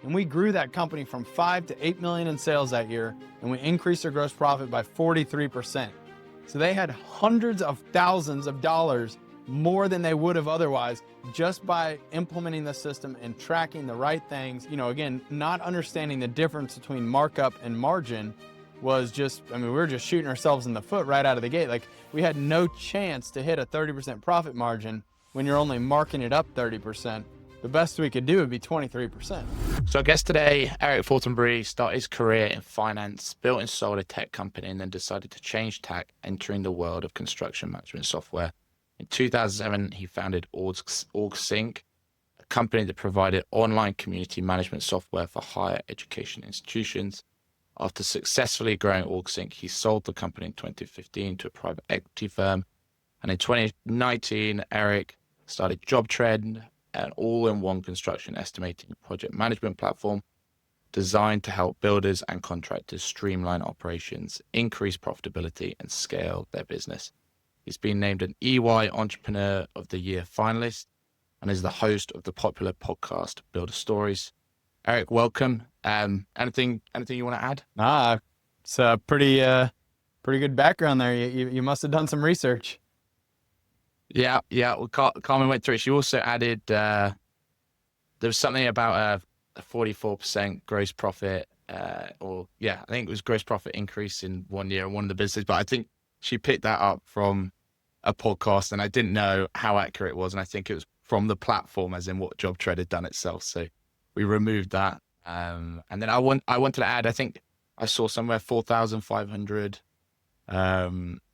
And we grew that company from 5 to 8 million in sales that year, and we increased their gross profit by 43%. So they had hundreds of thousands of dollars more than they would have otherwise just by implementing the system and tracking the right things. Again, not understanding the difference between markup and margin was just, we were just shooting ourselves in the foot right out of the gate. Like, we had no chance to hit a 30% profit margin when you're only marking it up 30%. The best we could do would be 23%. So I guess today, Eric Fortenberry started his career in finance, built and sold a tech company, and then decided to change tack, entering the world of construction management software. In 2007, he founded OrgSync, a company that provided online community management software for higher education institutions. After successfully growing OrgSync, he sold the company in 2015 to a private equity firm. And in 2019, Eric started JobTread, an all-in-one construction estimating and project management platform designed to help builders and contractors streamline operations, increase profitability, and scale their business. He's been named an EY Entrepreneur of the Year finalist and is the host of the popular podcast Builder Stories. Eric, welcome. Anything you want to add? It's a pretty good background there. You must have done some research. Yeah. Well, Carmen went through it. She also added there was something about a 44% gross profit, I think it was gross profit increase in 1 year in one of the businesses. But I think she picked that up from a podcast, and I didn't know how accurate it was. And I think it was from the platform, as in what JobTread had done itself. So we removed that. And then I wanted to add, I think I saw somewhere 4,500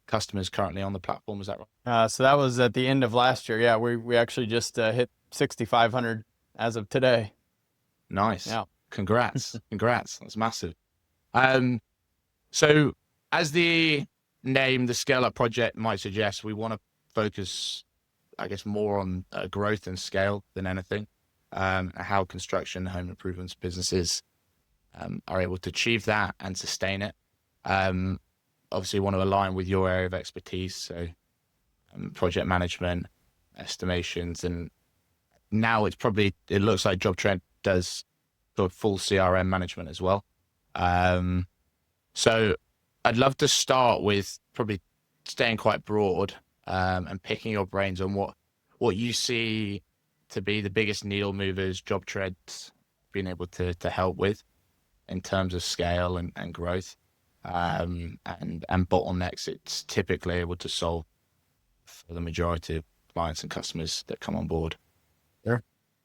customers currently on the platform. Is that right? So that was at the end of last year. Yeah, we actually just hit 6,500 as of today. Nice. Yeah. Congrats. That's massive. So as the name, the Scale Up project might suggest, we want to focus, I guess, more on growth and scale than anything. How construction, home improvements businesses are able to achieve that and sustain it. Obviously, want to align with your area of expertise, so project management, estimations, and now it looks like JobTread does sort of full CRM management as well. So I'd love to start with probably staying quite broad and picking your brains on what you see to be the biggest needle movers JobTread's been able to help with in terms of scale and growth. And bottlenecks it's typically able to solve for the majority of clients and customers that come on board. Sure.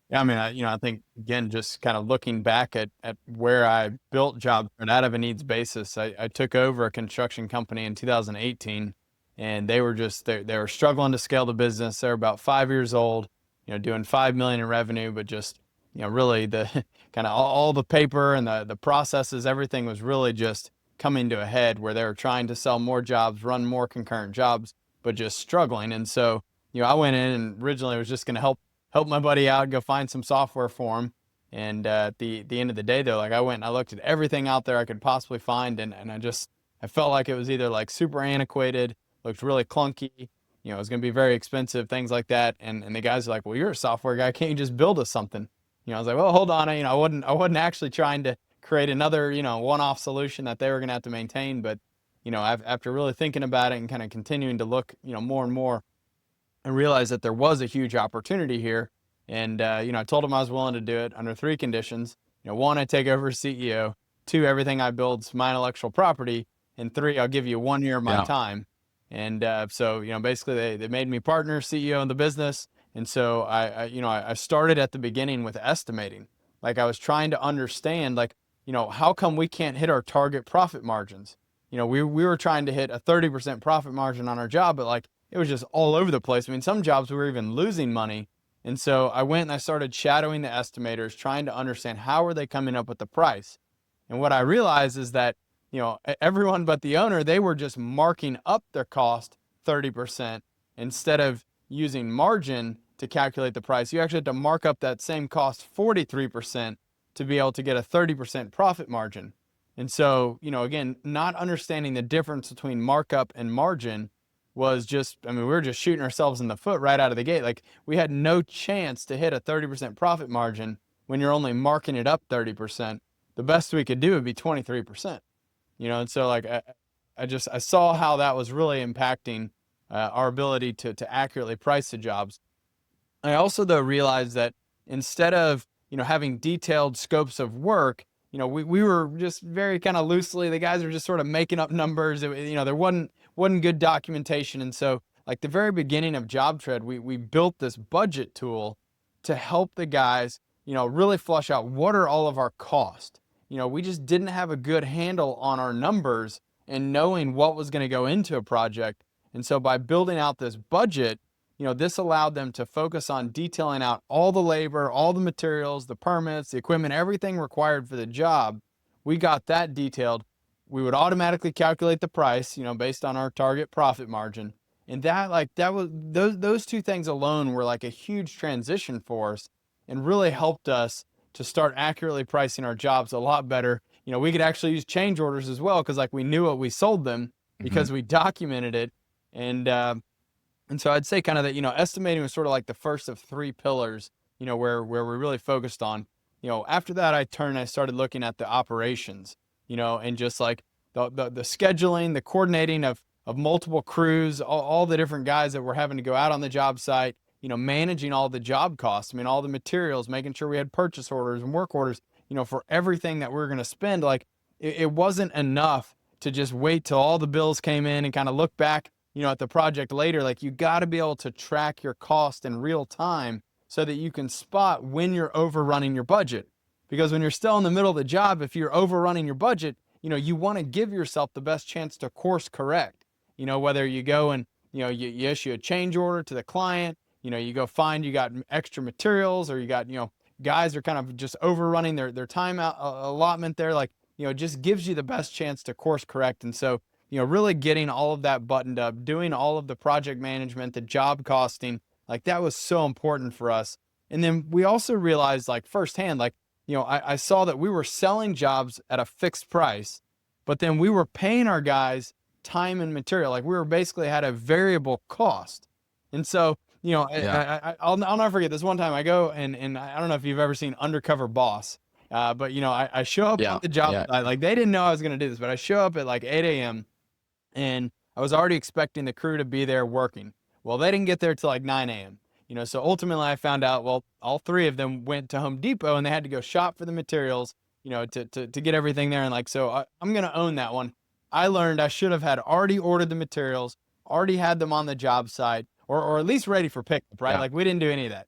Yeah, I think, again, just kind of looking back at where I built JobTread out of a needs basis, I took over a construction company in 2018, and they were struggling to scale the business. They're about 5 years old, doing 5 million in revenue, but just, really the kind of all the paper and the processes, everything was really just coming to a head where they were trying to sell more jobs, run more concurrent jobs, but just struggling. And so, I went in and originally was just going to help my buddy out, go find some software for him. And at the end of the day, though, like, I went and I looked at everything out there I could possibly find, and I felt like it was either like super antiquated, looked really clunky, it was going to be very expensive, things like that. And the guys are like, well, you're a software guy, can't you just build us something? I was like, well, hold on, I wasn't actually trying to create another, one-off solution that they were going to have to maintain. But, after really thinking about it and kind of continuing to look, more and more, I realized that there was a huge opportunity here. And, I told them I was willing to do it under 3 conditions. 1, I take over as CEO. 2, everything I build's my intellectual property. And 3, I'll give you 1 year of my time. And so, basically they made me partner, CEO in the business. And so I started at the beginning with estimating. Like, I was trying to understand, like, how come we can't hit our target profit margins? We were trying to hit a 30% profit margin on our job, but like, it was just all over the place. Some jobs we were even losing money. And so I went and I started shadowing the estimators, trying to understand how are they coming up with the price. And what I realized is that, everyone but the owner, they were just marking up their cost 30% instead of using margin to calculate the price. You actually had to mark up that same cost 43% to be able to get a 30% profit margin. And so, again, not understanding the difference between markup and margin was just, we were just shooting ourselves in the foot right out of the gate. Like, we had no chance to hit a 30% profit margin when you're only marking it up 30%, the best we could do would be 23%. And so like I saw how that was really impacting our ability to accurately price the jobs. I also though realized that instead of having detailed scopes of work, we were just very kind of loosely, the guys were just sort of making up numbers. There wasn't good documentation. And so like the very beginning of JobTread, we built this budget tool to help the guys really flush out what are all of our costs. We just didn't have a good handle on our numbers and knowing what was going to go into a project. And so by building out this budget, this allowed them to focus on detailing out all the labor, all the materials, the permits, the equipment, everything required for the job. We got that detailed. We would automatically calculate the price, based on our target profit margin. And that was those two things alone were like a huge transition for us and really helped us to start accurately pricing our jobs a lot better. We could actually use change orders as well because like we knew what we sold them because we documented it. And so I'd say kind of that, estimating was sort of like the first of three pillars, where we really focused on. After that, I started looking at the operations, and just like the scheduling, the coordinating of multiple crews, all the different guys that were having to go out on the job site, managing all the job costs. I mean, all the materials, making sure we had purchase orders and work orders, for everything that we were going to spend. Like it wasn't enough to just wait till all the bills came in and kind of look back at the project later. Like you got to be able to track your cost in real time so that you can spot when you're overrunning your budget. Because when you're still in the middle of the job, if you're overrunning your budget, you want to give yourself the best chance to course correct. Whether you go and, you issue a change order to the client, you go find you got extra materials, or you got, guys are kind of just overrunning their time allotment there. Like, it just gives you the best chance to course correct. And so, really getting all of that buttoned up, doing all of the project management, the job costing, like that was so important for us. And then we also realized like firsthand, like, I saw that we were selling jobs at a fixed price, but then we were paying our guys time and material. Like we were basically had a variable cost. And so, I'll never forget this one time I go and I don't know if you've ever seen Undercover Boss, but I show up at the job site, like they didn't know I was going to do this, but I show up at like 8 a.m. and I was already expecting the crew to be there working. Well, they didn't get there till like 9 a.m. So ultimately I found out, well, all three of them went to Home Depot and they had to go shop for the materials, to get everything there. And like, so I'm going to own that one. I learned I should have had already ordered the materials, already had them on the job site, or at least ready for pickup, right? Like we didn't do any of that.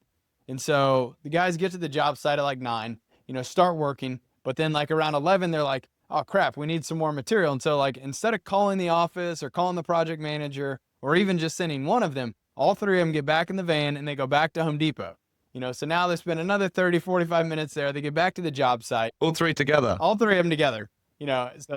And so the guys get to the job site at like 9, start working. But then like around 11, they're like, oh crap, we need some more material. And so like, instead of calling the office or calling the project manager, or even just sending one of them, all three of them get back in the van and they go back to Home Depot. So now they spend another 30, 45 minutes there. They get back to the job site. All three together. All three of them together. So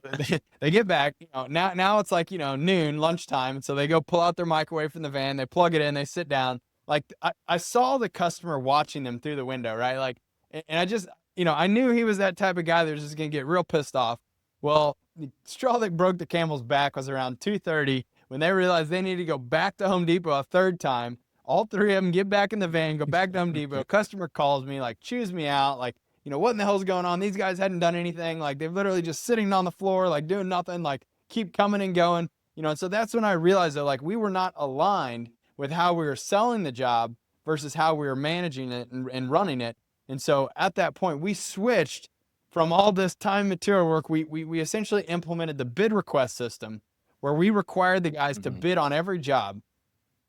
they get back, now it's like, noon, lunchtime. And so they go pull out their microwave from the van, they plug it in, they sit down. Like I saw the customer watching them through the window, right? Like, and I just, I knew he was that type of guy that was just going to get real pissed off. Well, the straw that broke the camel's back was around 2:30 when they realized they needed to go back to Home Depot a third time. All three of them get back in the van, go back to Home Depot. Customer calls me, like, chews me out, like, what in the hell's going on? These guys hadn't done anything. Like, they're literally just sitting on the floor, like, doing nothing, like, keep coming and going. And so that's when I realized that, like, we were not aligned with how we were selling the job versus how we were managing it and running it. And so at that point, we switched from all this time material work. We essentially implemented the bid request system where we required the guys to bid on every job.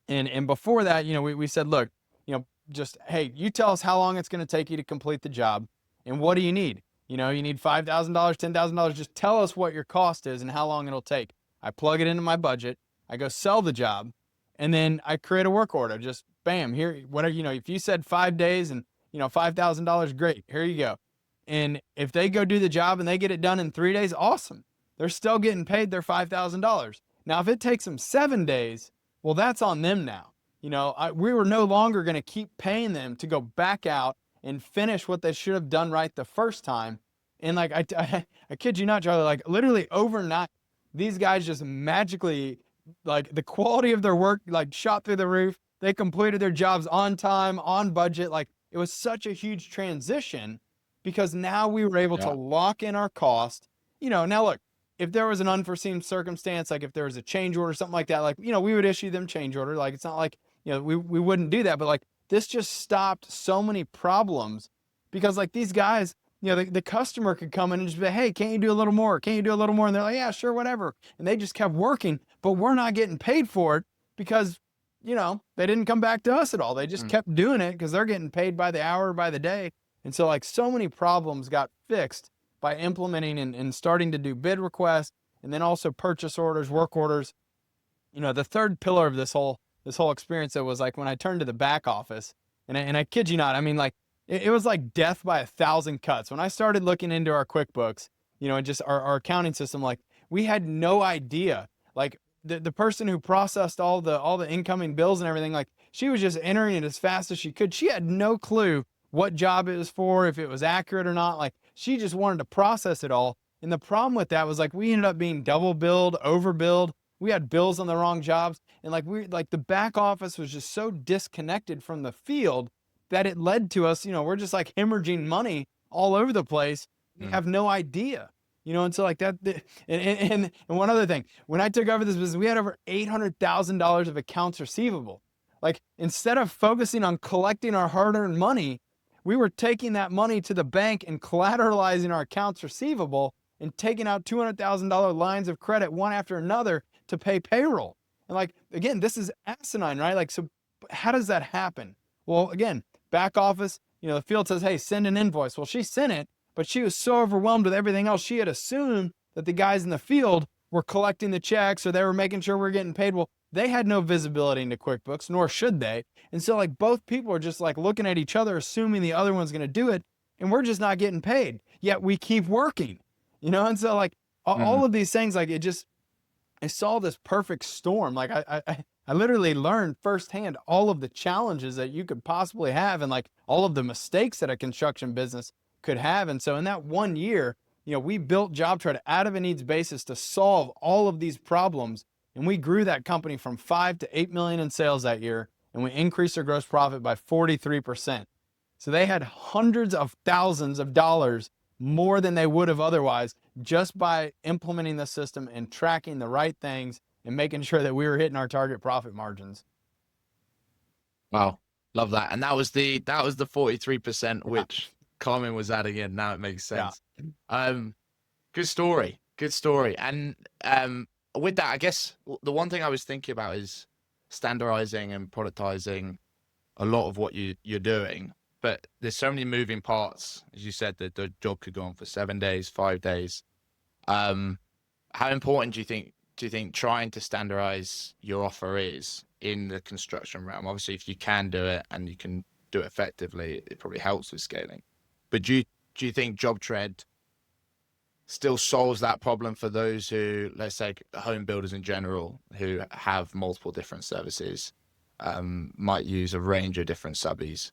And before that, we said, look, just, hey, you tell us how long it's going to take you to complete the job. And what do you need? You need $5,000, $10,000. Just tell us what your cost is and how long it'll take. I plug it into my budget. I go sell the job. And then I create a work order. Just bam, here, whatever, if you said 5 days and, $5,000, great. Here you go. And if they go do the job and they get it done in 3 days, awesome. They're still getting paid their $5,000. Now, if it takes them 7 days, well, that's on them now. We were no longer going to keep paying them to go back out and finish what they should have done right the first time. And like, I kid you not, Charlie, like literally overnight, these guys just magically, like the quality of their work, like shot through the roof. They completed their jobs on time, on budget. Like it was such a huge transition because now we were able to Yeah. lock in our cost. Now look, if there was an unforeseen circumstance, like if there was a change order, something like that, like, we would issue them change order. Like, it's not like, we wouldn't do that, but like this just stopped so many problems because like these guys, the customer could come in and just be, hey, can't you do a little more? Can't you do a little more? And they're like, yeah, sure, whatever. And they just kept working, but we're not getting paid for it because, they didn't come back to us at all. They just Mm. kept doing it because they're getting paid by the hour, by the day. And so like so many problems got fixed by implementing and starting to do bid requests and then also purchase orders, work orders. The third pillar of this whole experience that was like when I turned to the back office, and I kid you not, I mean like it was like death by 1,000 cuts. When I started looking into our QuickBooks, and just our accounting system, like we had no idea. Like the person who processed all the incoming bills and everything, like she was just entering it as fast as she could. She had no clue what job it was for, if it was accurate or not. Like she just wanted to process it all. And the problem with that was like we ended up being double billed, overbilled. We had bills on the wrong jobs. And like the back office was just so disconnected from the field that it led to us, we're just like hemorrhaging money all over the place. We Mm. have no idea. And so like that, and one other thing, when I took over this business, we had over $800,000 of accounts receivable. Like instead of focusing on collecting our hard-earned money, we were taking that money to the bank and collateralizing our accounts receivable and taking out $200,000 lines of credit one after another to pay payroll. And like, again, this is asinine, right? Like, so how does that happen? Well, again, back office, the field says, hey, send an invoice. Well, she sent it, but she was so overwhelmed with everything else. She had assumed that the guys in the field were collecting the checks or they were making sure we're getting paid. Well, they had no visibility into QuickBooks, nor should they. And so like both people are just like looking at each other, assuming the other one's going to do it. And we're just not getting paid, yet we keep working, And so like all Mm. of these things, like I saw this perfect storm. Like I literally learned firsthand all of the challenges that you could possibly have and like all of the mistakes that a construction business could have. And so in that 1 year, we built JobTread out of a needs basis to solve all of these problems. And we grew that company from 5 to 8 million in sales that year. And we increased their gross profit by 43%. So they had hundreds of thousands of dollars more than they would have otherwise just by implementing the system and tracking the right things and making sure that we were hitting our target profit margins. Wow, love that. And that was the 43% Yeah. which Carmen was adding in. Now it makes Yeah. sense. Good story. Good story. And with that, I guess the one thing I was thinking about is standardizing and productizing a lot of what you're doing. But there's so many moving parts. As you said, the job could go on for 7 days, 5 days. How important do you think trying to standardize your offer is in the construction realm? Obviously, if you can do it and you can do it effectively, it probably helps with scaling. But do you think JobTread still solves that problem for those who, let's say, home builders in general, who have multiple different services, might use a range of different subbies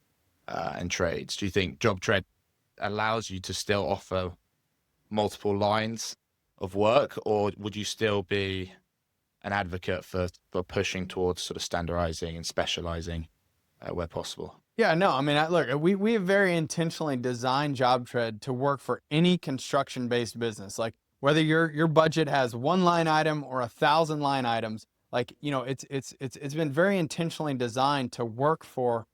and trades? Do you think JobTread allows you to still offer multiple lines of work, or would you still be an advocate for pushing towards sort of standardizing and specializing where possible? Yeah, no, I mean, look, we have very intentionally designed JobTread to work for any construction-based business. Like whether your budget has one line item or 1,000 line items, like it's been very intentionally designed to work for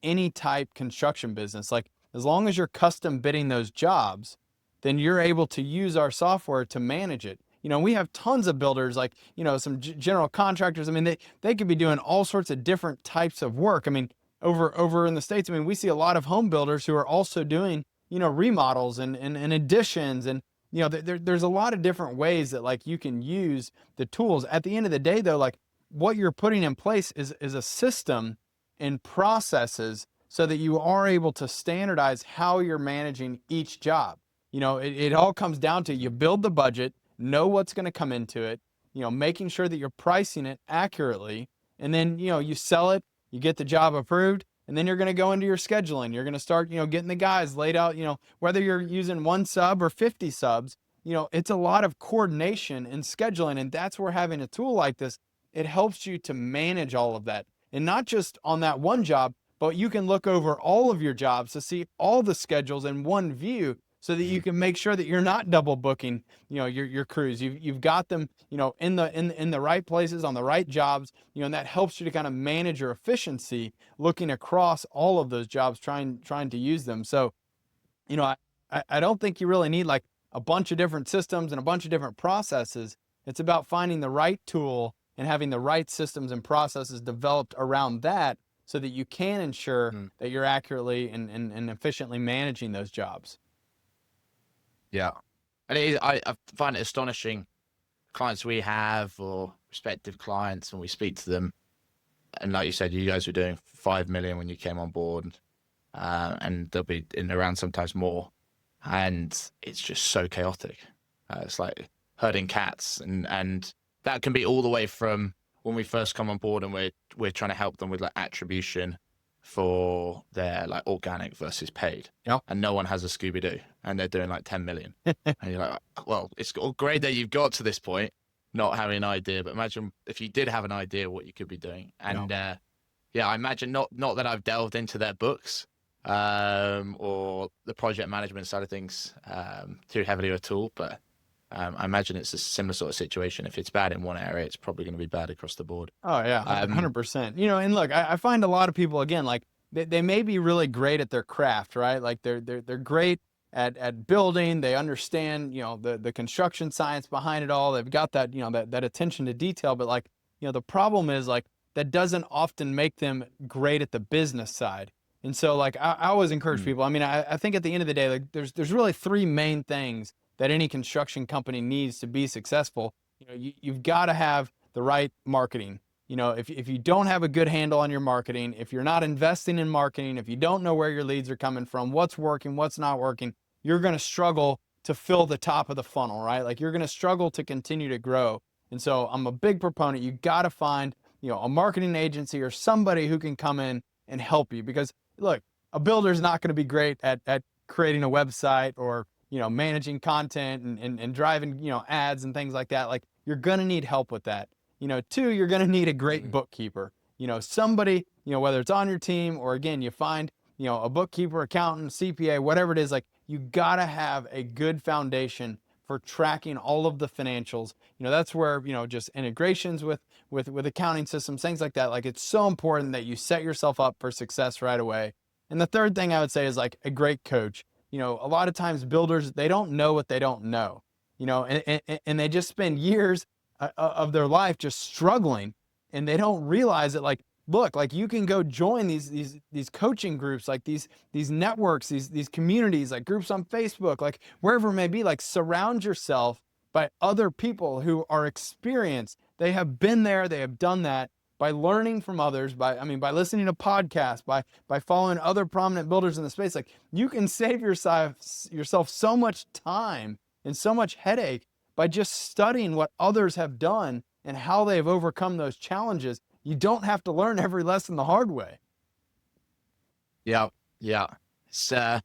any type construction business. Like as long as you're custom bidding those jobs, then you're able to use our software to manage it. We have tons of builders, like some general contractors. I mean, they could be doing all sorts of different types of work. I mean, over in the States, I mean, we see a lot of home builders who are also doing, remodels and additions. And, there's a lot of different ways that like you can use the tools. At the end of the day, though, like what you're putting in place is a system and processes so that you are able to standardize how you're managing each job. It all comes down to you build the budget, know what's going to come into it, making sure that you're pricing it accurately. And then, you sell it, you get the job approved, and then you're going to go into your scheduling. You're going to start, getting the guys laid out, whether you're using one sub or 50 subs, it's a lot of coordination and scheduling. And that's where having a tool like this, it helps you to manage all of that. And not just on that one job, but you can look over all of your jobs to see all the schedules in one view so that you can make sure that you're not double booking, your crews. You've got them, in the right places on the right jobs, and that helps you to kind of manage your efficiency looking across all of those jobs, trying to use them. So, I don't think you really need like a bunch of different systems and a bunch of different processes. It's about finding the right tool and having the right systems and processes developed around that so that you can ensure Mm. that you're accurately and efficiently managing those jobs. Yeah. And I find it astonishing, clients we have or prospective clients, when we speak to them, and like you said, you guys were doing 5 million when you came on board, and they'll be in around sometimes more, and it's just so chaotic. It's like herding cats, and that can be all the way from when we first come on board and we're trying to help them with like attribution for their like organic versus paid. Yeah. And no one has a Scooby-Doo and they're doing like 10 million. And you're like, well, it's all great that you've got to this point, not having an idea, but imagine if you did have an idea what you could be doing. And yeah, I imagine not that I've delved into their books or the project management side of things too heavily at all, but I imagine it's a similar sort of situation. If it's bad in one area, it's probably going to be bad across the board. Oh yeah, 100%. And look, I find a lot of people, again, like they may be really great at their craft, right? Like they're great at building. They understand, the construction science behind it all. They've got that, that attention to detail. But like, the problem is like that doesn't often make them great at the business side. And so like I always encourage people. I mean, I think at the end of the day, like there's really three main things that any construction company needs to be successful. You've got to have the right marketing. If you don't have a good handle on your marketing, if you're not investing in marketing, if you don't know where your leads are coming from, what's working, what's not working, you're going to struggle to fill the top of the funnel, right? Like you're going to struggle to continue to grow. And so I'm a big proponent. You got to find, a marketing agency or somebody who can come in and help you, because look, a builder is not going to be great at creating a website or, managing content and driving, ads and things like that. Like you're going to need help with that. Two, you're going to need a great bookkeeper, somebody, whether it's on your team or again, you find, a bookkeeper, accountant, CPA, whatever it is, like you got to have a good foundation for tracking all of the financials. That's where, just integrations with accounting systems, things like that. Like it's so important that you set yourself up for success right away. And the third thing I would say is like a great coach. A lot of times builders, they don't know what they don't know, and they just spend years of their life just struggling, and they don't realize that, like, look, like you can go join these coaching groups, like these networks, these communities, like groups on Facebook, like wherever it may be. Like surround yourself by other people who are experienced. They have been there, they have done that. By learning from others, by listening to podcasts, by following other prominent builders in the space, like you can save yourself so much time and so much headache by just studying what others have done and how they've overcome those challenges. You don't have to learn every lesson the hard way. Yeah. It's I'm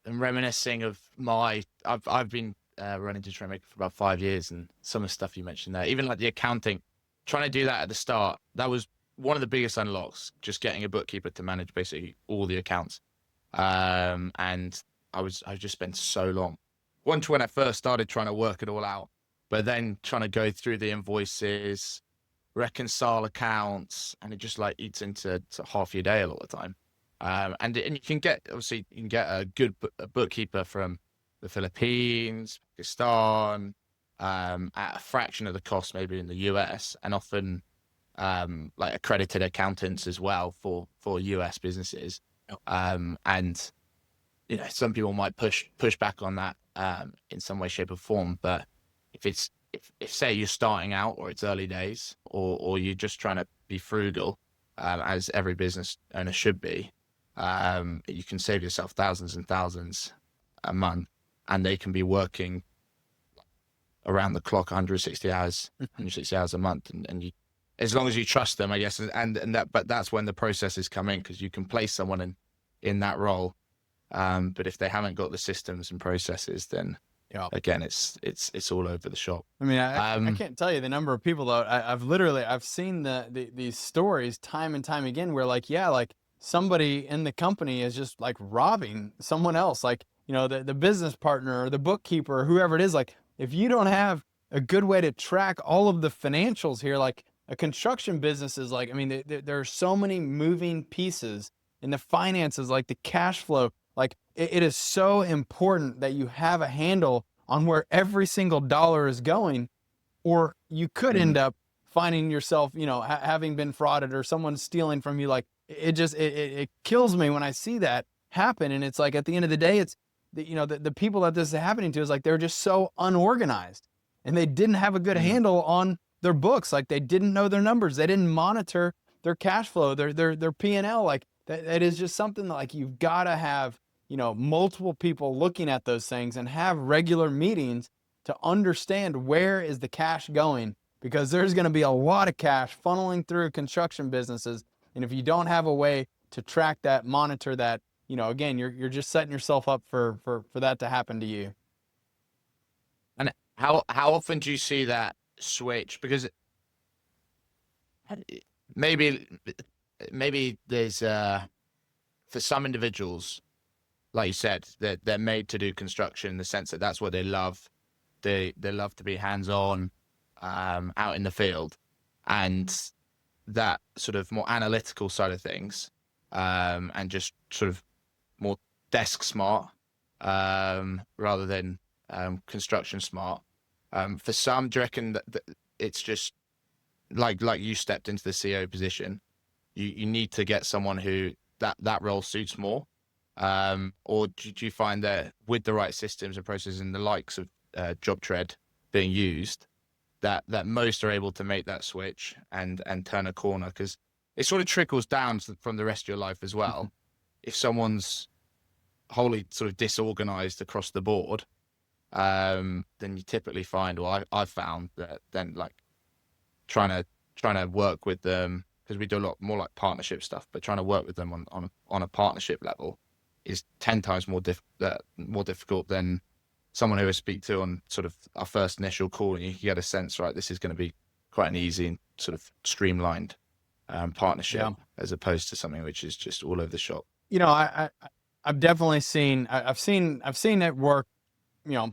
reminiscing of I've been running JobTread for about 5 years, and some of the stuff you mentioned there, even like the accounting, trying to do that at the start, that was one of the biggest unlocks, just getting a bookkeeper to manage basically all the accounts. And I just spent so long. Once when I first started trying to work it all out, but then trying to go through the invoices, reconcile accounts, and it just like eats into half your day a lot of the time. And you can get a good bookkeeper from the Philippines, Pakistan, at a fraction of the cost maybe in the US, and often like accredited accountants as well for US businesses. And some people might push back on that in some way, shape or form, but if say you're starting out or it's early days, or you're just trying to be frugal, as every business owner should be, you can save yourself thousands and thousands a month, and they can be working around the clock 160 hours a month, and you, as long as you trust them, I guess, but that's when the processes come in, because you can place someone in that role, but if they haven't got the systems and processes, then again, it's all over the shop. I mean, I can't tell you the number of people though. I've seen these stories time and time again where like somebody in the company is just like robbing someone else, like, the business partner or the bookkeeper or whoever it is. Like, if you don't have a good way to track all of the financials here, like a construction business is like, I mean, there are so many moving pieces in the finances, like the cash flow. Like, it is so important that you have a handle on where every single dollar is going, or you could end Mm. up finding yourself, having been frauded or someone stealing from you. Like, it kills me when I see that happen. And it's like, at the end of the day, it's the people that this is happening to is like, they're just so unorganized, and they didn't have a good Mm. handle on their books. Like, they didn't know their numbers. They didn't monitor their cash flow, their P&L. Like, that is just something that, like, you've got to have, multiple people looking at those things and have regular meetings to understand where is the cash going, because there's going to be a lot of cash funneling through construction businesses. And if you don't have a way to track that, monitor that, again, you're just setting yourself up for that to happen to you. And how often do you see that switch? Because maybe maybe there's for some individuals, like you said, they're made to do construction in the sense that that's what they love. They love to be hands on, out in the field, and that sort of more analytical side of things, and just sort of more desk smart, rather than construction smart. For some, do you reckon that it's just like you stepped into the CEO position? You need to get someone who that role suits more, or do you find that with the right systems and processes and the likes of JobTread being used, that most are able to make that switch and turn a corner? Because it sort of trickles down from the rest of your life as well. If someone's wholly sort of disorganized across the board, then you typically find, well, I've found that then, like, trying to work with them, because we do a lot more like partnership stuff, but trying to work with them on a partnership level is 10 times more difficult than someone who I speak to on sort of our first initial call, and you get a sense, right, this is going to be quite an easy and sort of streamlined partnership, Yeah. as opposed to something which is just all over the shop. I've definitely seen, I've seen it work,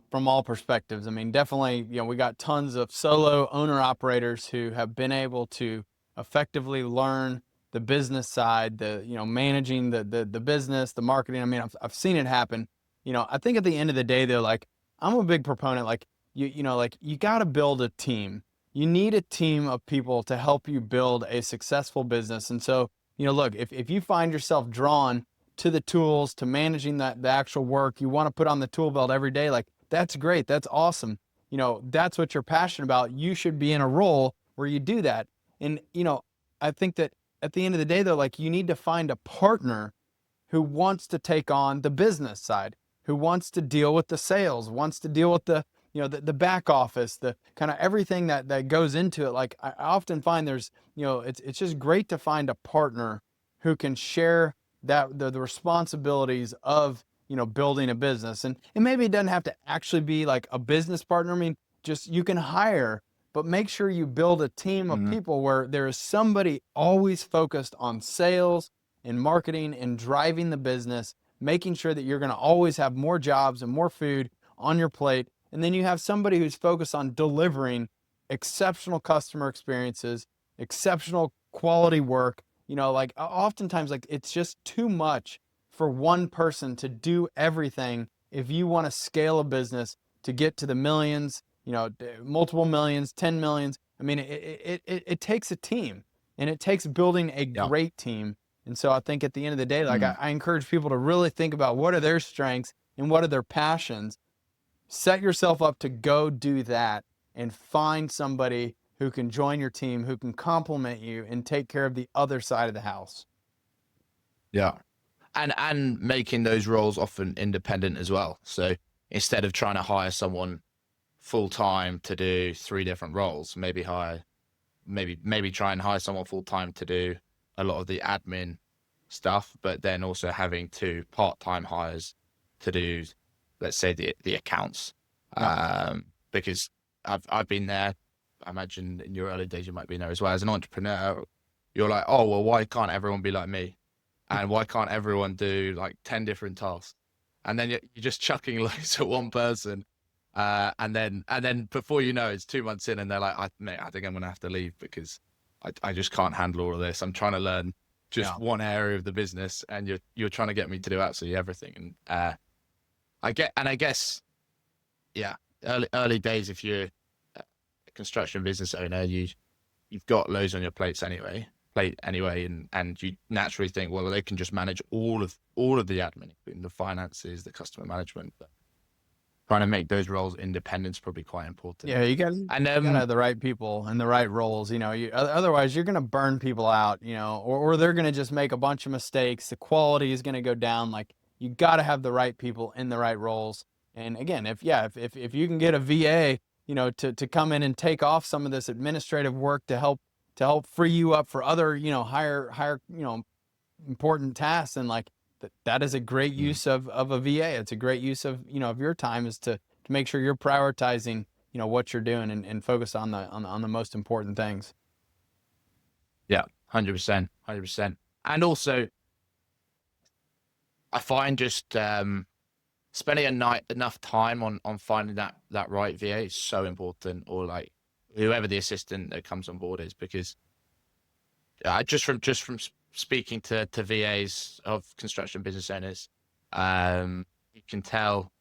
from all perspectives. I mean, definitely, we got tons of solo owner operators who have been able to effectively learn the business side, managing the business, the marketing. I mean, I've seen it happen. I think at the end of the day, though, like, I'm a big proponent, like, like, you got to build a team. You need a team of people to help you build a successful business. And so, look, if you find yourself drawn to the tools, to managing the actual work, you want to put on the tool belt every day, like, that's great. That's awesome. That's what you're passionate about. You should be in a role where you do that. And, I think that at the end of the day, though, like, you need to find a partner who wants to take on the business side, who wants to deal with the sales, wants to deal with the back office, the kind of everything that goes into it. Like, I often find there's, it's just great to find a partner who can share the responsibilities of, building a business. And maybe it doesn't have to actually be like a business partner. I mean, just, you can hire, but make sure you build a team of Mm. people where there is somebody always focused on sales and marketing and driving the business, making sure that you're going to always have more jobs and more food on your plate. And then you have somebody who's focused on delivering exceptional customer experiences, exceptional quality work. Like, oftentimes, like, it's just too much for one person to do everything if you want to scale a business to get to the millions, multiple millions, 10 millions. I mean, it takes a team, and it takes building a Yeah. great team. And so I think at the end of the day, like, Mm. I encourage people to really think about what are their strengths and what are their passions. Set yourself up to go do that, and find somebody who can join your team, who can complement you and take care of the other side of the house. Yeah. And making those roles often independent as well. So instead of trying to hire someone full time to do 3 different roles, maybe try and hire someone full time to do a lot of the admin stuff, but then also having 2 part-time hires to do, let's say, the accounts. Yeah. Because I've been there. I imagine in your early days you might be there as well. As an entrepreneur, you're like, oh well, why can't everyone be like me? and why can't everyone do like 10 different tasks? And then you're just chucking loads at one person. And then before you know, it's 2 months in and they're like, mate, I think I'm going to have to leave because I just can't handle all of this. I'm trying to learn just Yeah. one area of the business and you're trying to get me to do absolutely everything. And I guess, yeah, early days, if you're a construction business owner, you've got loads on your plate anyway, and you naturally think, well, they can just manage all of the admin, including the finances, the customer management. But trying to make those roles independent is probably quite important. Yeah, you got And you gotta have the right people and the right roles. Otherwise you're gonna burn people out. Or they're gonna just make a bunch of mistakes. The quality is gonna go down. Like you got to have the right people in the right roles. And again, if you can get a VA, to come in and take off some of this administrative work to help free you up for other, higher, important tasks, and like that is a great use of a VA. It's a great use of your time, is to make sure you're prioritizing what you're doing, and focus on the most important things. yeah, 100%, 100%. And also, I find just spending enough time on finding that right VA is so important, or like whoever the assistant that comes on board is, because just from speaking to VAs of construction business owners, you can tell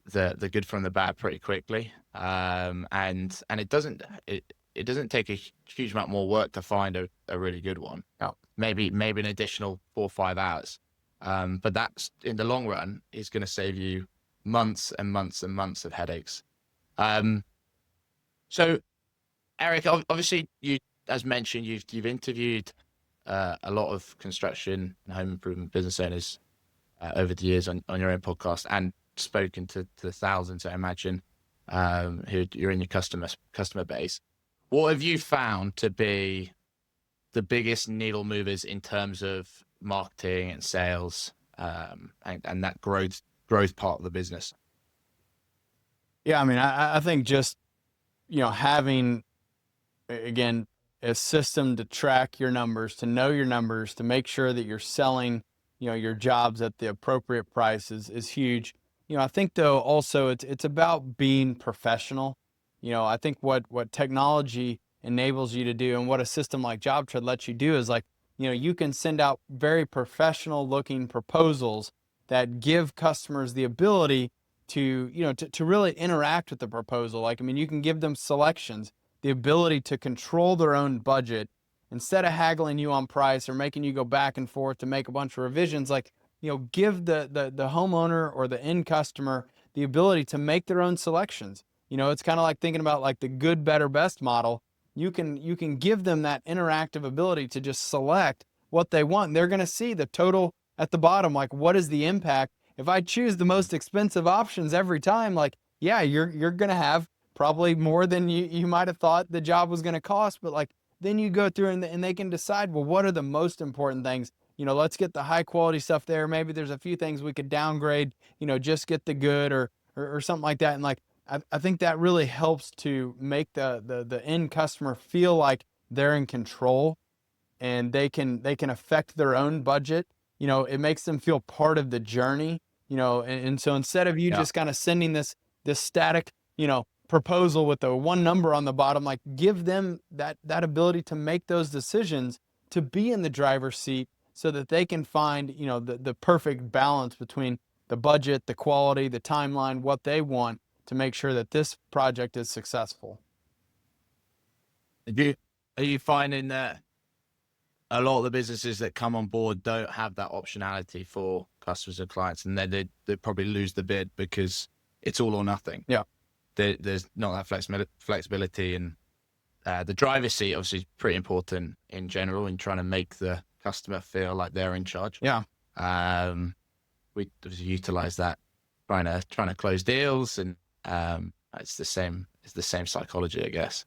the good from the bad pretty quickly. And it doesn't take a huge amount more work to find a really good one. Yeah. Maybe an additional 4 or 5 hours. But that's, in the long run, is going to save you months and months and months of headaches. So Eric, obviously you, as mentioned, you've interviewed a lot of construction and home improvement business owners over the years on your own podcast, and spoken to thousands, I imagine, who you're in your customer base. What have you found to be the biggest needle movers in terms of marketing and sales, and that growth part of the business? Yeah, I mean, I think just having, again, a system to track your numbers, to know your numbers, to make sure that you're selling your jobs at the appropriate price is huge. I think, though, also it's about being professional. I think what technology enables you to do, and what a system like JobTread lets you do, is like, you can send out very professional looking proposals that give customers the ability to really interact with the proposal. Like, I mean, you can give them selections, the ability to control their own budget, instead of haggling you on price or making you go back and forth to make a bunch of revisions. Like, give the homeowner or the end customer the ability to make their own selections. It's kind of like thinking about like the good, better, best model. You can give them that interactive ability to just select what they want. And they're going to see the total at the bottom. Like, what is the impact? If I choose the most expensive options every time, like, yeah, you're going to have probably more than you might have thought the job was going to cost. But like, then you go through and they can decide, well, what are the most important things? Let's get the high quality stuff there. Maybe there's a few things we could downgrade, just get the good, or something like that. And like, I think that really helps to make the end customer feel like they're in control, and they can affect their own budget. It makes them feel part of the journey. And so instead of you Yeah. just kind of sending this static, proposal with the one number on the bottom, like, give them that ability to make those decisions, to be in the driver's seat, so that they can find, the perfect balance between the budget, the quality, the timeline, what they want, to make sure that this project is successful. Are you finding that a lot of the businesses that come on board don't have that optionality for customers and clients, and then they probably lose the bid because it's all or nothing? Yeah. There's not that flexibility, and the driver's seat obviously is pretty important in general in trying to make the customer feel like they're in charge. Yeah. We obviously utilize that trying to close deals, and it's the same psychology, I guess.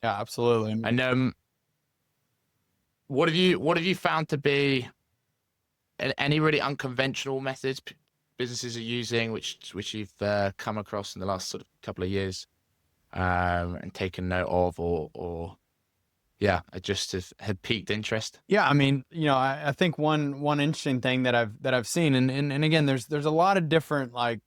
Yeah, absolutely. And what have you found to be any really unconventional methods businesses are using, which you've come across in the last sort of couple of years, and taken note of, or Yeah, it just had piqued interest. Yeah, I mean, I think one interesting thing that I've seen, and again, there's a lot of different, like,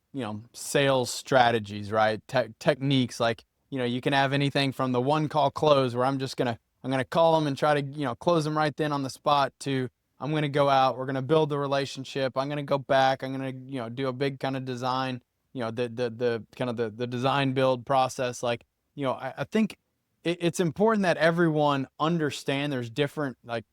sales strategies, right? Techniques, like, you can have anything from the one call close, where I'm gonna call them and try to, close them right then on the spot, to I'm gonna go out, we're gonna build the relationship, I'm gonna go back, I'm gonna, do a big kind of design, the kind of the design build process. Like, I think it's important that everyone understand there's different, like,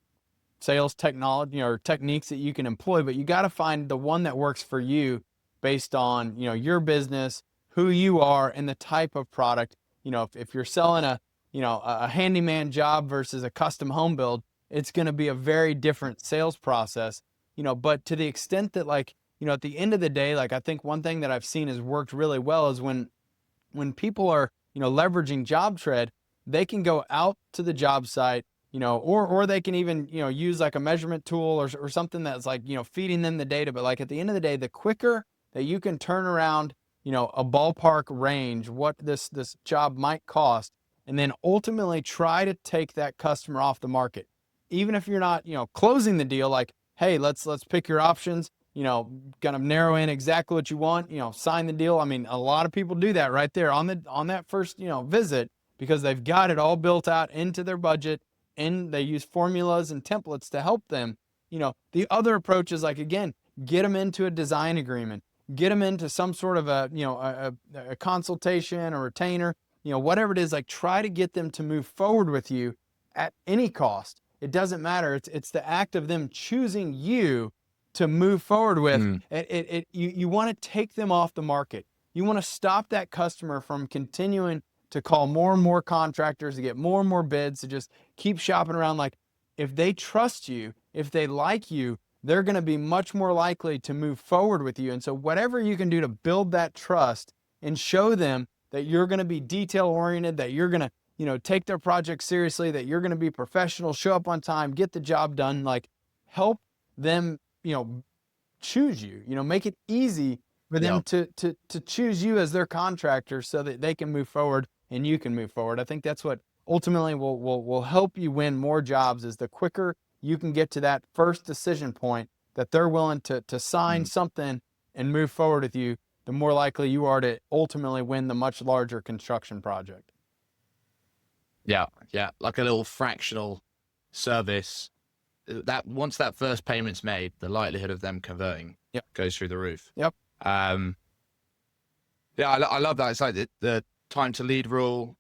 sales technology or techniques that you can employ, but you got to find the one that works for you based on, your business, who you are, and the type of product. If you're selling a handyman job versus a custom home build, it's going to be a very different sales process. But to the extent that, like, at the end of the day, like, I think one thing that I've seen has worked really well is when people are, leveraging JobTread, they can go out to the job site, or they can even, use like a measurement tool, or something that's like, feeding them the data. But, like, at the end of the day, the quicker that you can turn around, a ballpark range, what this job might cost, and then ultimately try to take that customer off the market, even if you're not, closing the deal. Like, hey, let's pick your options, kind of narrow in exactly what you want, sign the deal. I mean, a lot of people do that right there on that first, visit, because they've got it all built out into their budget, and they use formulas and templates to help them. The other approach is, like, again, get them into a design agreement, get them into some sort of a consultation or retainer, whatever it is. Like, try to get them to move forward with you at any cost. It doesn't matter. It's the act of them choosing you to move forward with. Mm. You want to take them off the market. You want to stop that customer from continuing to call more and more contractors, to get more and more bids, to just keep shopping around. Like, if they trust you, if they like you, they're going to be much more likely to move forward with you. And so whatever you can do to build that trust and show them that you're going to be detail oriented, that you're going to, take their project seriously, that you're going to be professional, show up on time, get the job done, like, help them, choose you, make it easy for them Yeah. to choose you as their contractor, so that they can move forward and you can move forward. I think that's what ultimately will help you win more jobs, is the quicker you can get to that first decision point, that they're willing to sign Mm. something and move forward with you, the more likely you are to ultimately win the much larger construction project. Yeah. Yeah. Like a little fractional service that once that first payment's made, the likelihood of them converting Yep. goes through the roof. Yep. Um, yeah, I love that. It's like the time to lead rule.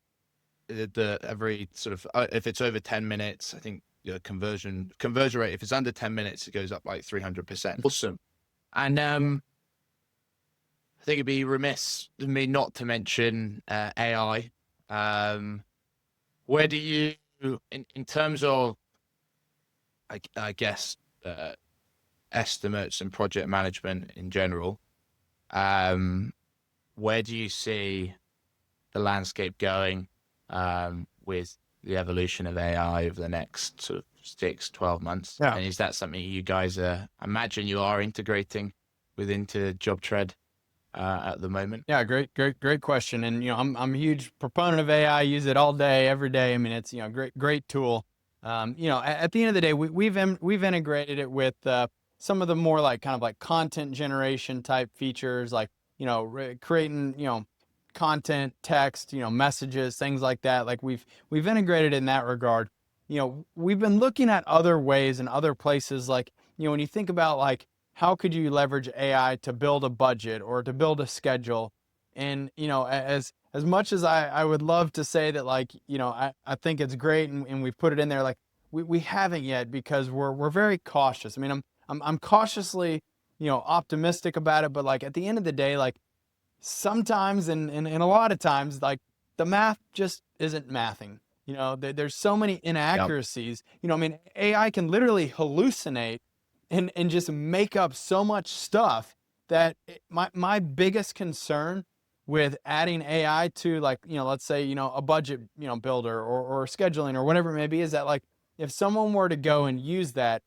The every sort of if it's over 10 minutes, I think conversion rate. If it's under 10 minutes, it goes up like 300%. Awesome. And I think it'd be remiss of me not to mention AI. Where do you, in terms of, I guess, estimates and project management in general, where do you see the landscape going with the evolution of AI over the next sort of 6-12 months? Yeah. And is that something you guys imagine you are integrating into JobTread at the moment? Yeah, great question. And, I'm a huge proponent of AI. I use it all day, every day. I mean, it's, great tool. At the end of the day, we've integrated it with some of the more, like, kind of like content generation type features, like, creating, content, text, messages, things like that. Like, we've integrated in that regard. We've been looking at other ways and other places, like, when you think about, like, how could you leverage AI to build a budget or to build a schedule? And, as much as I would love to say that, like, I think it's great, and we've put it in there, like, we haven't yet, because we're very cautious. I mean, I'm cautiously, optimistic about it, but, like, at the end of the day, like, sometimes, and a lot of times, like, the math just isn't mathing. There's so many Yep. inaccuracies. I mean, AI can literally hallucinate and just make up so much stuff that my biggest concern with adding AI to, like, let's say, a budget, builder, or scheduling, or whatever it may be, is that, like, if someone were to go and use that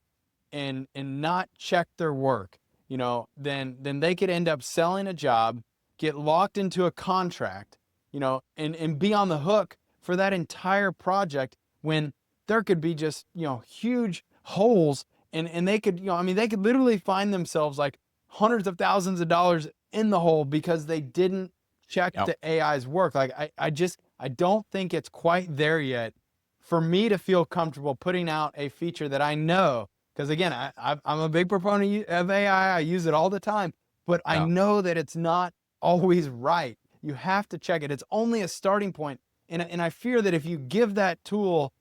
and not check their work, then they could end up selling a job, get locked into a contract, and be on the hook for that entire project, when there could be just, huge holes, and they could, I mean, they could literally find themselves like hundreds of thousands of dollars in the hole because they didn't check Yep. the AI's work. Like I don't think it's quite there yet for me to feel comfortable putting out a feature that I know, because again, I'm a big proponent of AI. I use it all the time, but I Yeah. know that it's not always right. You have to check it. It's only a starting point. And I fear that if you give that tool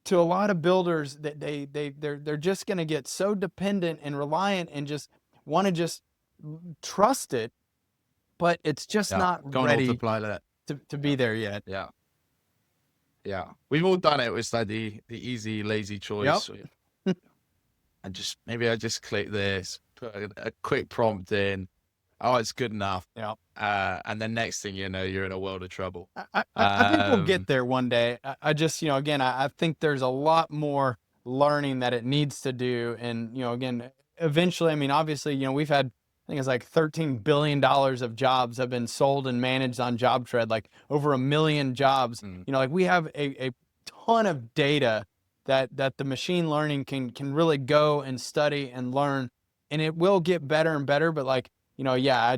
to a lot of builders, that they're just going to get so dependent and reliant and just want to just trust it, but it's just Yeah. not Go on ready autopilot. to be there yet. Yeah. Yeah. We've all done it. It's like the easy, lazy choice. Yep. And maybe I just click this, put a quick prompt in. Oh, it's good enough. Yeah. And then next thing you know, you're in a world of trouble. I think we'll get there one day. I just, again, I think there's a lot more learning that it needs to do. And, again, eventually, I mean, obviously, we've had, I think it's like $13 billion of jobs have been sold and managed on JobTread, like over 1 million jobs. Like we have a ton of data that the machine learning can really go and study and learn, and it will get better and better. But like, yeah,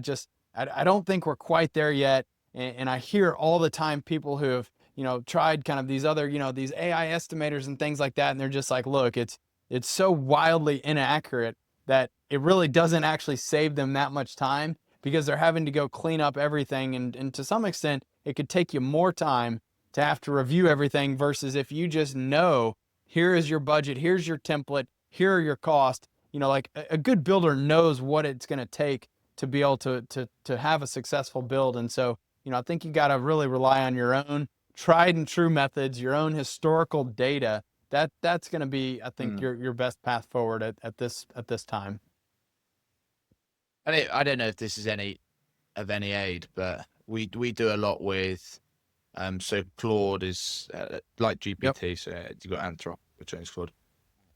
I don't think we're quite there yet. And I hear all the time people who have, tried kind of these other, these AI estimators and things like that. And they're just like, look, it's so wildly inaccurate that it really doesn't actually save them that much time, because they're having to go clean up everything. And to some extent, it could take you more time to have to review everything versus if you just know, here is your budget, here's your template, here are your costs. Like a good builder knows what it's going to take to be able to have a successful build. And so, I think you got to really rely on your own tried and true methods, your own historical data. That's going to be, I think, your best path forward at this time. And I don't know if this is any aid, but we do a lot with, so Claude is like GPT. Yep. So you've got Anthropic, which is Claude,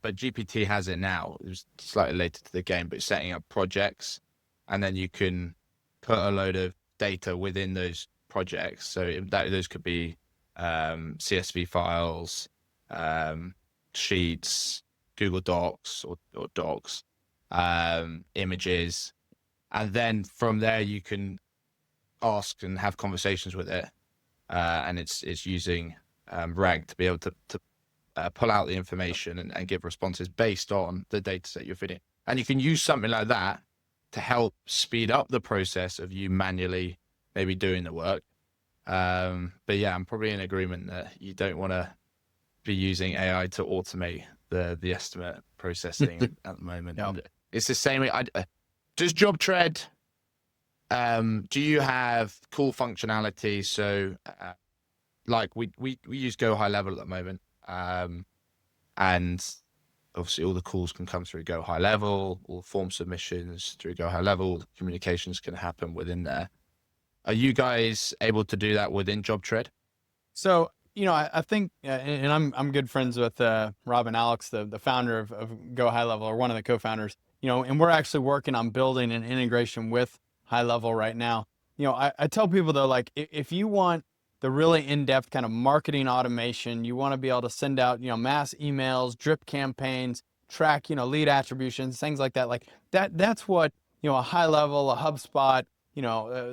but GPT has it now. It was slightly later to the game, but setting up projects, and then you can put a load of data within those projects. So those could be CSV files, sheets, Google Docs or Docs, images, and then from there you can ask and have conversations with it, and it's using RAG to be able to pull out the information and give responses based on the data set you're feeding. And you can use something like that to help speed up the process of you manually maybe doing the work. But yeah, I'm probably in agreement that you don't want to be using AI to automate the estimate processing at the moment. Yep. It's the same way. Does JobTread, do you have cool functionality? So like we use Go High Level at the moment, and obviously all the calls can come through Go High Level, all form submissions through Go High Level, communications can happen within there. Are you guys able to do that within JobTread? So, I think, and I'm good friends with Rob and Alex, the founder of Go High Level, or one of the co-founders, and we're actually working on building an integration with High Level right now. I tell people though, like if you want the really in-depth kind of marketing automation, you want to be able to send out, mass emails, drip campaigns, track, lead attributions, things like that. Like that's what, a High Level, a HubSpot,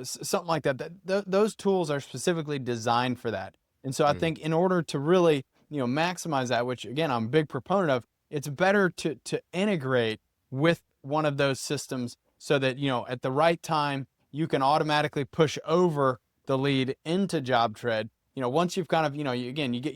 something like that. Those tools are specifically designed for that. And so I think in order to really, maximize that, which again, I'm a big proponent of, it's better to integrate with one of those systems so that, at the right time, you can automatically push over the lead into JobTread. Once you've kind of, you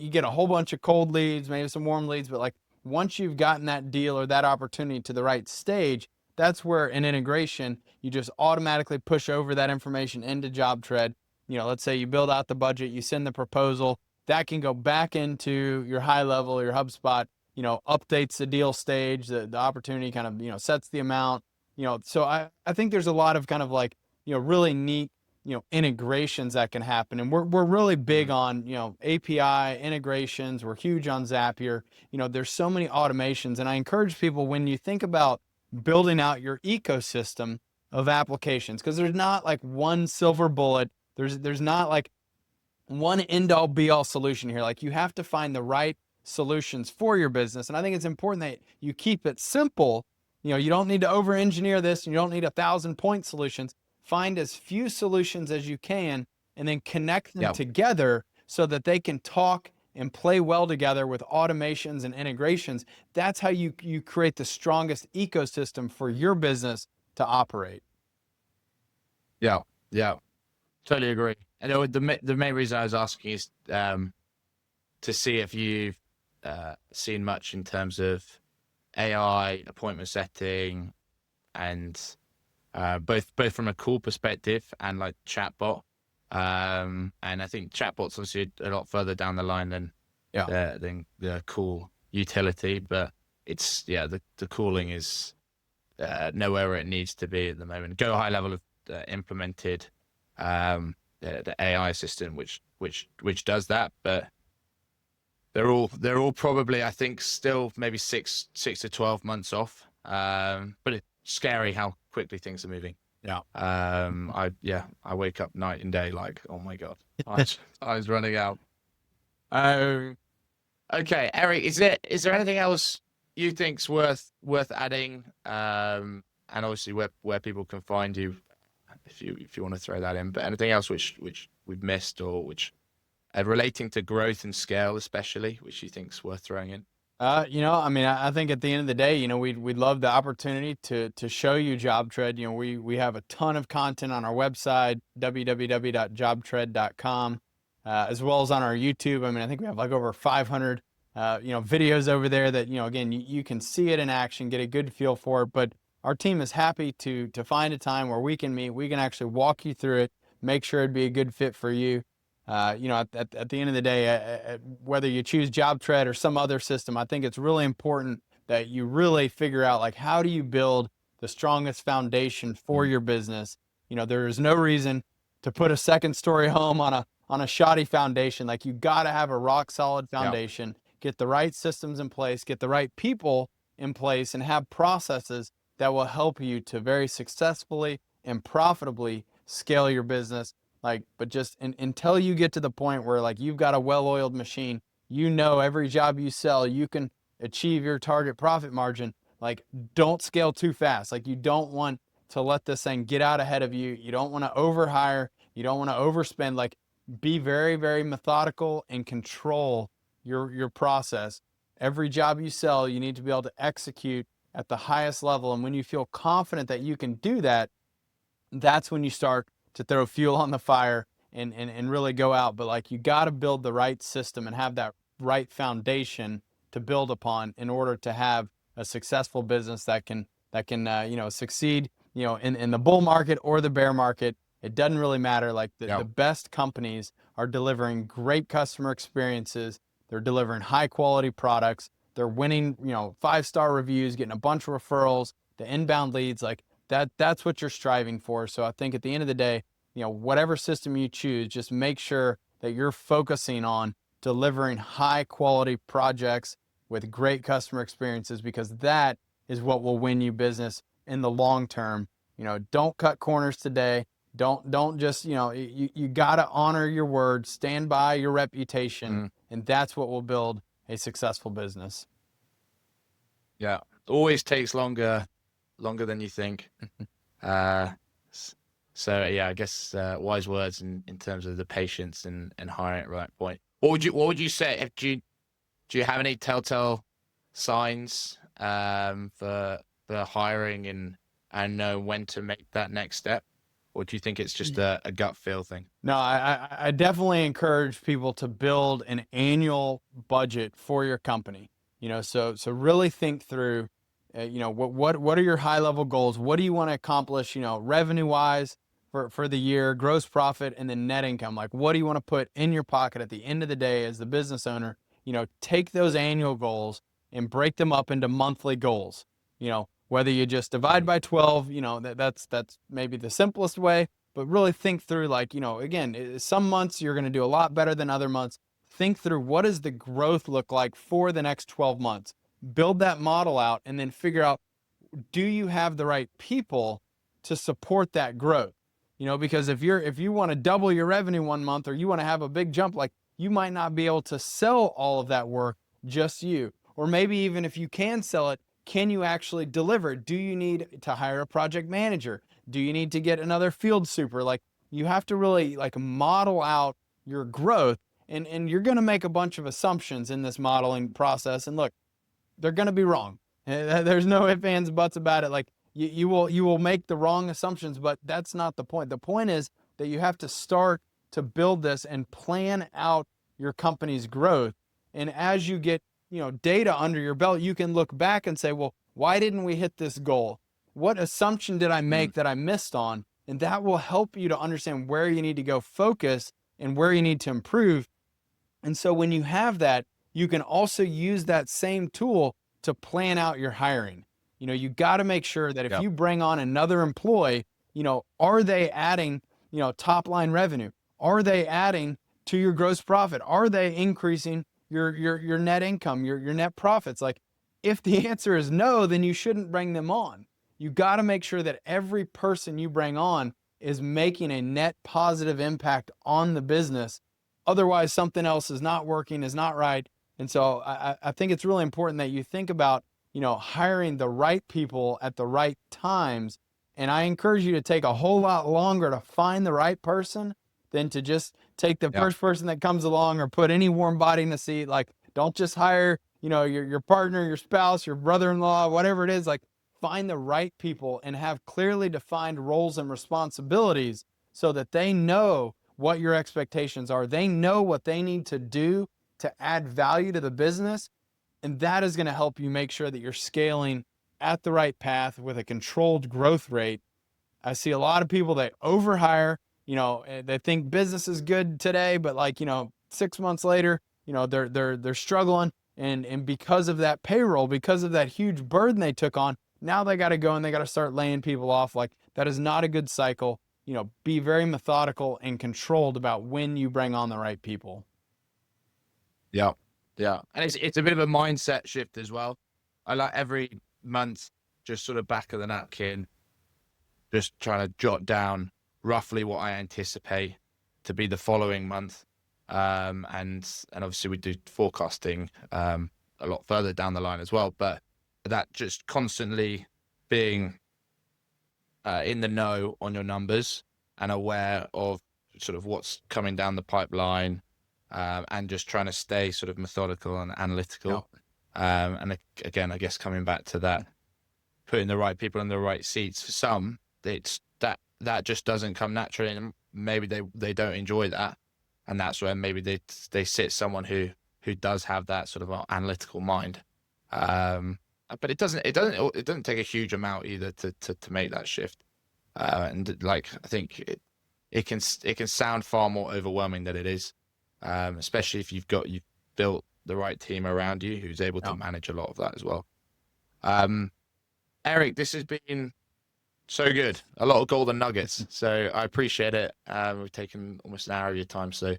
get a whole bunch of cold leads, maybe some warm leads, but like once you've gotten that deal or that opportunity to the right stage, that's where an integration, you just automatically push over that information into JobTread. Let's say you build out the budget, you send the proposal, that can go back into your High Level, your HubSpot, updates the deal stage, the opportunity kind of, sets the amount, so I think there's a lot of kind of like, really neat, integrations that can happen. And we're really big on, API integrations. We're huge on Zapier. There's so many automations. And I encourage people, when you think about building out your ecosystem of applications, because there's not like one silver bullet. There's not like one end all be all solution here. Like you have to find the right solutions for your business. And I think it's important that you keep it simple. You don't need to over engineer this, and you don't need 1,000 point solutions. Find as few solutions as you can, and then connect them Yeah. together so that they can talk and play well together with automations and integrations. That's how you create the strongest ecosystem for your business to operate. Yeah. Yeah. Totally agree. And the main reason I was asking is to see if you've seen much in terms of AI appointment setting, and both from a cool perspective and like chatbot. And I think chatbot's obviously a lot further down the line than the cool utility, but it's the cooling is nowhere where it needs to be at the moment. Go high level of implemented the AI assistant, which does that, but they're all probably, I think, still maybe 6 to 12 months off. But it's scary how quickly things are moving. Yeah. I wake up night and day like, oh my God, I was running out. Okay, Eric, is there anything else you think's worth adding? And obviously where people can find you, if you want to throw that in. But anything else which we've missed, or which relating to growth and scale, especially, which you think's worth throwing in? I think at the end of the day, we'd love the opportunity to show you JobTread. We have a ton of content on our website, www.jobtread.com, as well as on our YouTube. I think we have like over 500, videos over there that, again, you can see it in action, get a good feel for it. But our team is happy to find a time where we can meet. We can actually walk you through it, make sure it'd be a good fit for you. At the end of the day, whether you choose JobTread or some other system, I think it's really important that you really figure out, like, how do you build the strongest foundation for your business? There is no reason to put a second story home on a shoddy foundation. Like, you got to have a rock solid foundation, get the right systems in place, get the right people in place, and have processes that will help you to very successfully and profitably scale your business. But just until you get to the point where, like, you've got a well-oiled machine, every job you sell, you can achieve your target profit margin. Like, don't scale too fast. Like, you don't want to let this thing get out ahead of you. You don't want to overhire. You don't want to overspend. Like, be very, very methodical and control your process. Every job you sell, you need to be able to execute at the highest level. And when you feel confident that you can do that, that's when you start to throw fuel on the fire and really go out. But, like, you got to build the right system and have that right foundation to build upon in order to have a successful business that can succeed, in the bull market or the bear market. It doesn't really matter. Like, the best companies are delivering great customer experiences. They're delivering high quality products. They're winning, 5-star reviews, getting a bunch of referrals, the inbound leads. Like, that's what you're striving for. So I think at the end of the day, whatever system you choose, just make sure that you're focusing on delivering high quality projects with great customer experiences, because that is what will win you business in the long term. Don't cut corners today. Don't just, you got to honor your word, stand by your reputation, and that's what will build a successful business. Yeah. Always takes longer than you think. So yeah, I guess wise words in terms of the patience and hiring at the right point. What would you say? Do you have any telltale signs for hiring and know when to make that next step? Or do you think it's just a gut feel thing? No, I definitely encourage people to build an annual budget for your company. So really think through, what are your high level goals? What do you want to accomplish, revenue wise for the year, gross profit, and then net income? Like, what do you want to put in your pocket at the end of the day as the business owner? Take those annual goals and break them up into monthly goals. Whether you just divide by 12, that's maybe the simplest way, but really think through, like, again, some months you're going to do a lot better than other months. Think through, what does the growth look like for the next 12 months? Build that model out, and then figure out, do you have the right people to support that growth? Because if you want to double your revenue one month, or you want to have a big jump, like, you might not be able to sell all of that work just you? Or maybe even if you can sell it, can you actually deliver? Do you need to hire a project manager? Do you need to get another field super? Like, you have to really like model out your growth, and you're going to make a bunch of assumptions in this modeling process. And look, they're going to be wrong. There's no ifs, ands, buts about it. Like, you will make the wrong assumptions, but that's not the point. The point is that you have to start to build this and plan out your company's growth. And as you get, data under your belt, you can look back and say, well, why didn't we hit this goal? What assumption did I make that I missed on? And that will help you to understand where you need to go focus and where you need to improve. And so when you have that, you can also use that same tool to plan out your hiring. You got to make sure that if Yeah. you bring on another employee, are they adding, top line revenue? Are they adding to your gross profit? Are they increasing your net income, your net profits? Like, if the answer is no, then you shouldn't bring them on. You got to make sure that every person you bring on is making a net positive impact on the business. Otherwise, something else is not working, is not right. And so I think it's really important that you think about, hiring the right people at the right times. And I encourage you to take a whole lot longer to find the right person than to just take the Yeah. first person that comes along or put any warm body in the seat. Like, don't just hire, your partner, your spouse, your brother-in-law, whatever it is. Like, find the right people and have clearly defined roles and responsibilities so that they know what your expectations are. They know what they need to do to add value to the business. And that is going to help you make sure that you're scaling at the right path with a controlled growth rate. I see a lot of people, they overhire, they think business is good today, but like, 6 months later, they're struggling. And because of that payroll, because of that huge burden they took on, now they got to go and they got to start laying people off. Like, that is not a good cycle. Be very methodical and controlled about when you bring on the right people. Yeah. Yeah. And it's a bit of a mindset shift as well. I like every month, just sort of back of the napkin, just trying to jot down roughly what I anticipate to be the following month. And obviously we do forecasting a lot further down the line as well, but that just constantly being in the know on your numbers and aware of sort of what's coming down the pipeline, and just trying to stay sort of methodical and analytical. And again, I guess coming back to that, putting the right people in the right seats. For some, it's that just doesn't come naturally, and maybe they don't enjoy that, and that's where maybe they sit someone who does have that sort of analytical mind. But it doesn't take a huge amount either to make that shift. And like, I think it can sound far more overwhelming than it is, especially if you've built the right team around you who's able to manage a lot of that as well. Eric, this has been so good. A lot of golden nuggets. So I appreciate it. We've taken almost an hour of your time, so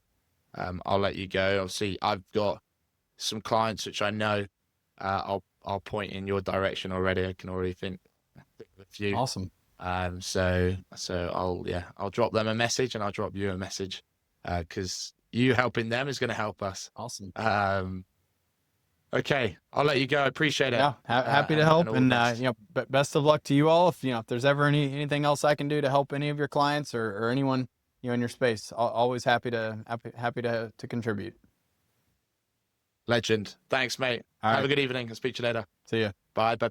I'll let you go. Obviously, I've got some clients which I know I'll point in your direction already. I can already think of a few. Awesome. So I'll drop them a message and I'll drop you a message, because you helping them is going to help us. Awesome. Okay, I'll let you go. I appreciate it. Yeah, happy to help, and best of luck to you all. If there's ever anything else I can do to help any of your clients or anyone in your space, always happy to contribute. Legend. Thanks, mate. All right. Have a good evening. I'll speak to you later. See ya. Bye. Bye. Bye.